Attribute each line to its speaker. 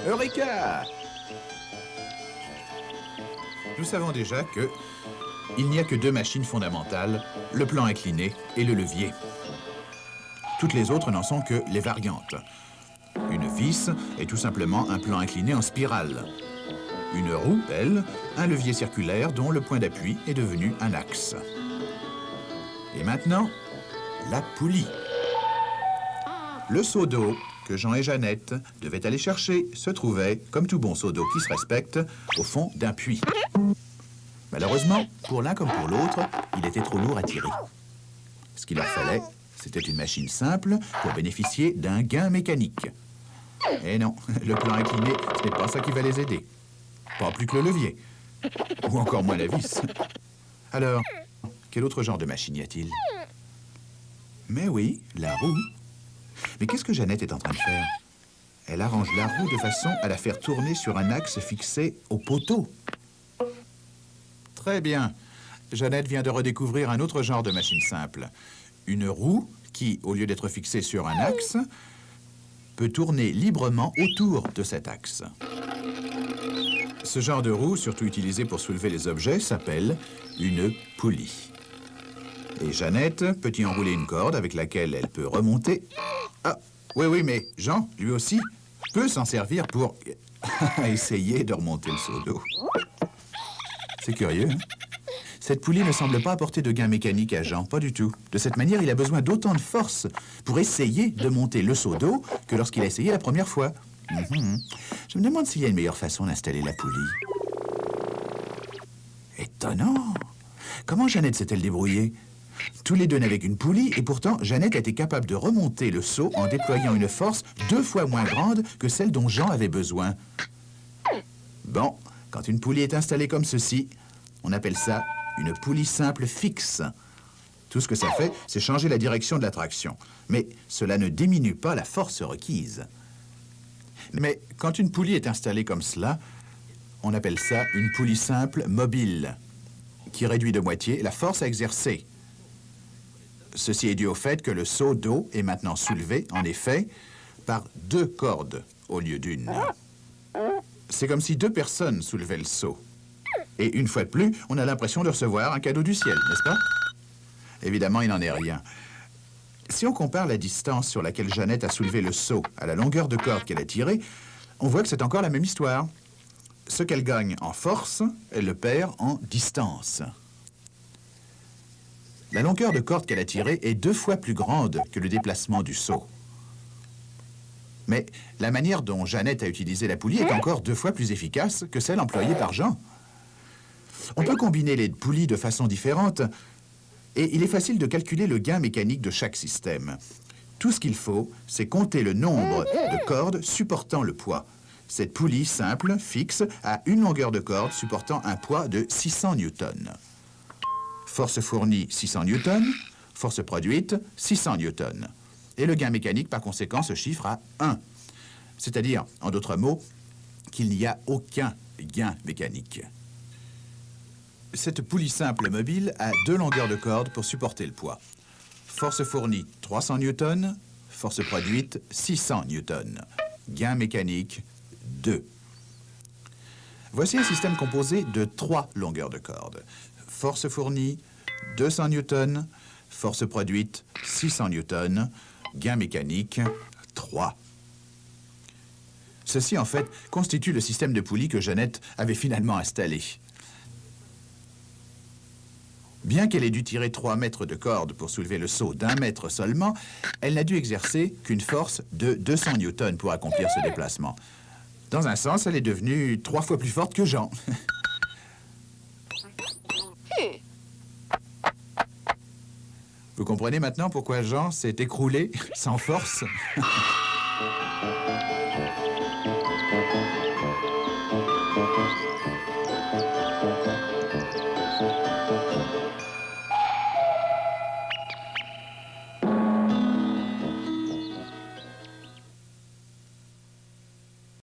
Speaker 1: Eureka! Nous savons déjà que il n'y a que deux machines fondamentales, le plan incliné et le levier. Toutes les autres n'en sont que les variantes. Une vis est tout simplement un plan incliné en spirale. Une roue, elle, un levier circulaire dont le point d'appui est devenu un axe. Et maintenant, la poulie. Le seau d'eau que Jean et Jeannette devaient aller chercher se trouvait, comme tout bon seau d'eau qui se respecte, au fond d'un puits. Malheureusement, pour l'un comme pour l'autre, il était trop lourd à tirer. Ce qu'il leur fallait, c'était une machine simple pour bénéficier d'un gain mécanique. Et non, le plan incliné, ce n'est pas ça qui va les aider. Pas plus que le levier. Ou encore moins la vis. Alors, quel autre genre de machine y a-t-il? Mais oui, la roue. Mais qu'est-ce que Jeannette est en train de faire? Elle arrange la roue de façon à la faire tourner sur un axe fixé au poteau. Très bien. Jeannette vient de redécouvrir un autre genre de machine simple. Une roue qui, au lieu d'être fixée sur un axe, peut tourner librement autour de cet axe. Ce genre de roue, surtout utilisé pour soulever les objets, s'appelle une poulie. Et Jeannette peut y enrouler une corde avec laquelle elle peut remonter. Ah, oui, mais Jean, lui aussi, peut s'en servir pour essayer de remonter le seau d'eau. C'est curieux, hein? Cette poulie ne semble pas apporter de gain mécanique à Jean, pas du tout. De cette manière, il a besoin d'autant de force pour essayer de monter le seau d'eau que lorsqu'il a essayé la première fois. Je me demande s'il y a une meilleure façon d'installer la poulie. Étonnant! Comment Jeannette s'est-elle débrouillée? Tous les deux n'avaient qu'une poulie, et pourtant, Jeannette était capable de remonter le seau en déployant une force 2 fois moins grande que celle dont Jean avait besoin. Bon, quand une poulie est installée comme ceci, on appelle ça une poulie simple fixe. Tout ce que ça fait, c'est changer la direction de la traction. Mais cela ne diminue pas la force requise. Mais quand une poulie est installée comme cela, on appelle ça une poulie simple mobile, qui réduit de moitié la force à exercer. Ceci est dû au fait que le seau d'eau est maintenant soulevé, en effet, par 2 cordes au lieu d'une. C'est comme si 2 personnes soulevaient le seau. Et une fois de plus, on a l'impression de recevoir un cadeau du ciel, n'est-ce pas? Évidemment, il n'en est rien. Si on compare la distance sur laquelle Jeannette a soulevé le seau à la longueur de corde qu'elle a tirée, on voit que c'est encore la même histoire. Ce qu'elle gagne en force, elle le perd en distance. La longueur de corde qu'elle a tirée est 2 fois plus grande que le déplacement du seau. Mais la manière dont Jeannette a utilisé la poulie est encore 2 fois plus efficace que celle employée par Jean. On peut combiner les poulies de façon différente, et il est facile de calculer le gain mécanique de chaque système. Tout ce qu'il faut, c'est compter le nombre de cordes supportant le poids. Cette poulie simple, fixe, a une longueur de corde supportant un poids de 600 newtons. Force fournie, 600 newtons. Force produite, 600 newtons. Et le gain mécanique, par conséquent, se chiffre à 1. C'est-à-dire, en d'autres mots, qu'il n'y a aucun gain mécanique. Cette poulie simple mobile a 2 longueurs de corde pour supporter le poids. Force fournie, 300 newtons. Force produite, 600 newtons. Gain mécanique, 2. Voici un système composé de 3 longueurs de corde. Force fournie, 200 newtons. Force produite, 600 newtons. Gain mécanique, 3. Ceci, en fait, constitue le système de poulie que Jeannette avait finalement installé. Bien qu'elle ait dû tirer 3 mètres de corde pour soulever le seau d'1 mètre seulement, elle n'a dû exercer qu'une force de 200 newtons pour accomplir ce déplacement. Dans un sens, elle est devenue 3 fois plus forte que Jean. Vous comprenez maintenant pourquoi Jean s'est écroulé sans force?